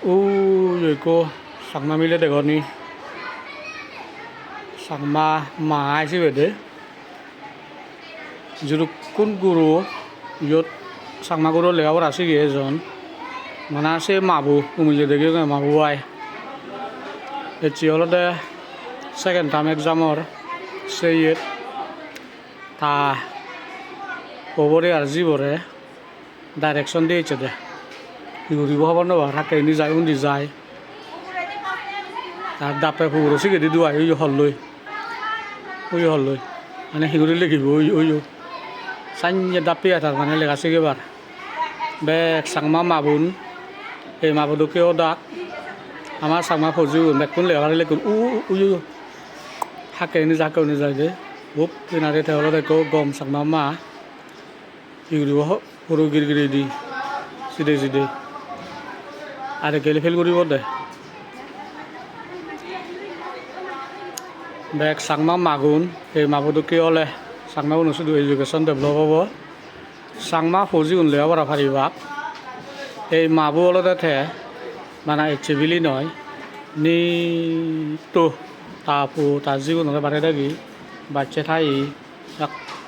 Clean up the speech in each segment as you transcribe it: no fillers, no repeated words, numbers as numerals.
rồi cô sáng mà mình lên để gọi đi sáng mà ai xí về đấy juru kun guru yot sáng mà guru lega bora xí ghế zon mana se mabu umile dege cái mabu ai để chiều là đây second time exam or say it ta over আর জীবরে direction দিয়েছে দে ঘুরিব হবার না রাখে নি যায় উন্দি যায় আর দাপে পুরো শিখে দি দুয়াই ওই হল লই মানে হিগুরি লিখিব ওই সাইনে দাপি আতার মানে লেখা শিখেবার বেক সাংমা মাবুন এই মাবুদকেও ডাক আমার সাংমা ফজু বেকুন লেখার লেখুন উই হাকে নি যাকেও নি যায় দে বুক কিনারে থেওলা দেখো গম সাংমা মা হিগুরিব পুরো গিরগিরি দি সিধে আর গেলে ফেল করিব দে বেক সাংমা মাগুন এই মাবুদকে হলে সাংমা উন শুধু এডুকেশন ডেভেলপ হব সাংমা ফৌজি উনলে বারা ফারিবা এই মাবু হলতে থে মানে ইচ্ছেবিলি নয় নি তো তাপু তার জীবন হলে বাড়ে থাকি বাচ্চা থাই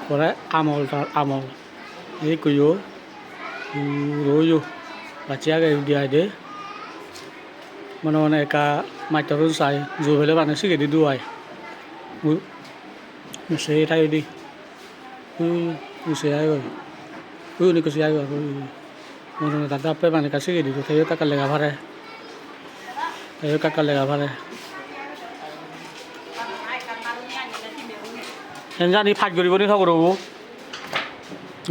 করে আমল তার আমল এই কইও রইও বাচ্চা আগে দিয়া দে মানে একা মাইটারুন চাই জুবেলে মানে শিখে দি দুয়াই সে থাই দি সে আই নি কসি আই মনে দাদা আপে মানে কাছে গিয়ে দিত তাই কাকা লেগা ভারে জানি ফাইট করিব নি খবর হবো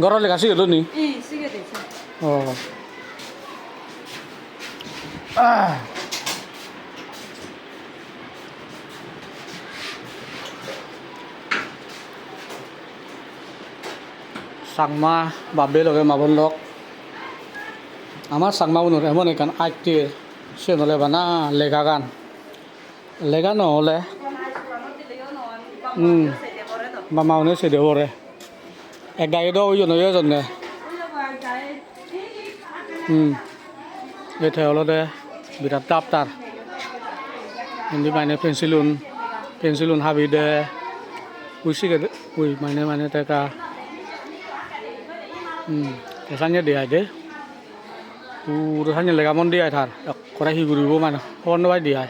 ঘরের লেখা শিখে নি ও সাংমা বাবে লগে মাবন লগ আমার সাংমা উনুর এমন এখান আইটির সে নলে বানা লেগা নহলে মামাউনে সেদে পরে এক গাড়ি তো ওই নয় জন্যে এই ঠেলতে বিরাট তাপ তার এমনি মানে পেন্সিলুন হাবি দে উইসিকে উই মানে তেকা এসানে দিয়াই দে পুরো সানে লেগামন দিয়াই থার করে হি ঘুরিব মানে খবর নবাই দিয়াই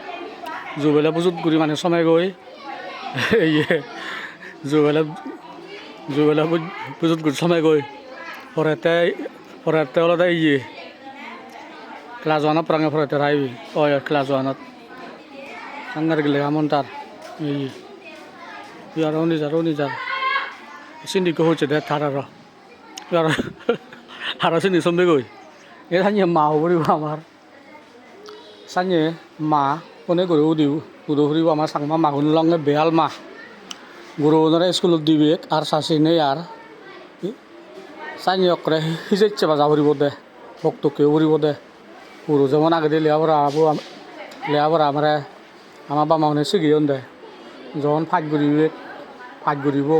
জুবেলে বুজুত ঘুরি মানে সময় গই ইয়ে জুবেলে বুজুত ঘুরি সময় গই পরেতে হলে ইয়ে ক্লাস ওয়ানত পরাঙে পরেতে রাইবি ক্লাস ওয়ানত সাংগার লেগামন তার ইয়ে আরও নিজার সিন্ডিকে হচ্ছে দে থার আরো সিন্দি সমবে গই এ সানিয়ে মা হবরিব আমার সানিয়ে মা কোনে গরু দিও গুরু হরিব আমার সাংমা মাগুন লঙ্গে বেয়াল মা গুরু ওনারা স্কুলত দিবে আর সাসিনে আর সানিয়ে অকরে হিজেচ্ছে বাজা হরিব দে ভক্তকে হরিব দে গুরু যেমন আগে দিয়ে লেয়াবরা আমারে আমার বা মাউনে শিখিয়ে দে যখন ফাইট করিব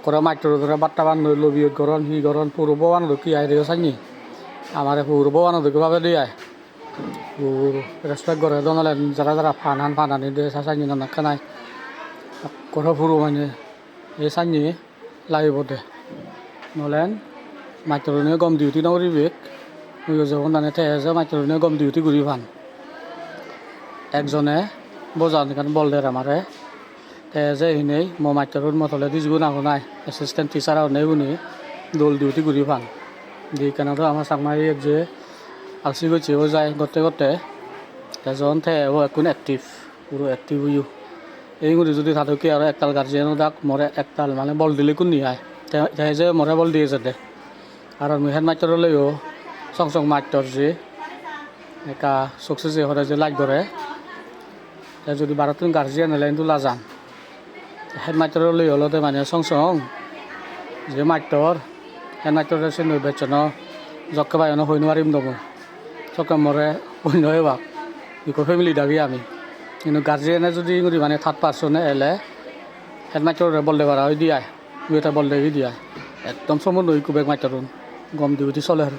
করে মাইটোর ধরে বাট্টা বান্ধব লবি গরম হি গরম পুরো বানো কি আই রে সাইনি আমার পুরো বানো ভাবে দিয়ে পুরো রেসপেক্ট করে দনালে যারা ফানানি দিয়ে সাইনি না খানাই করে পুরো মানে এই সাইনি লাগিব দে নলেন মাইটোরনে গম ডিউটি নকরিবে যখন দানে যে মাইটোরনে গম ডিউটি ঘুরি ফান একজনে বোঝান কারণ বল দে আমারে যে এনেই মই মাইটোর মতলে দি যুগুন আহো নাই এসিস্ট্যান্ট টিচার নেই উনি দোল ডিউটি ঘুরি ফান দি কেন আমার সাংমাই যে আলসি গেছে ও যায় গতে এজন থে ও এখন অ্যাক্টিভ পুরো অ্যাক্টিভ হইও এই গুলি যদি থাকি আর একতাল গার্জিয়ানো ডাক মরে একতাল মানে বল দিলে কোন নি আয় তাই যে মরে বল দিয়ে যাতে আর হেড মাইটোর লইও সং মাইটোর যে একা সকসে যে হরে যে লাইট ধরে যদি বারোজন গার্জিয়ান হলে কিন্তু লাজান হেড মাইটোর লই হলতে মানে সং যে মাইটোর হেড মাইটোর সে নই বেচন জকে বাইন হই নোৱাৰিম দম চকে মরে অন্য এবাক ইকো ফ্যামিলি দাবি আমি কিন্তু গার্জিয়ানে যদি মানে থার্ড পার্সনে এলে হেড মাইটোর বল দেবার হয় দিয়ায় এটা বল দেবি দিয়ায় একদম সময় নই কুবেক মাইটোর গম দিবি চলে আর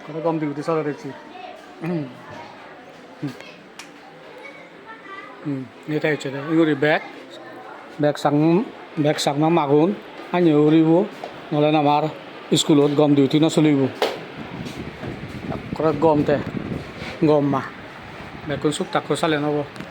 কোনো কম ডিউটি চলে দেখছি এটাই হচ্ছে এগুলি বেগ চাং মাগুন আনি উৰিব নহ'লে আমাৰ স্কুলত গম ডিউটি নচলিব গমতে গম মা বেগখন চুক তাকো চালে নহ'ব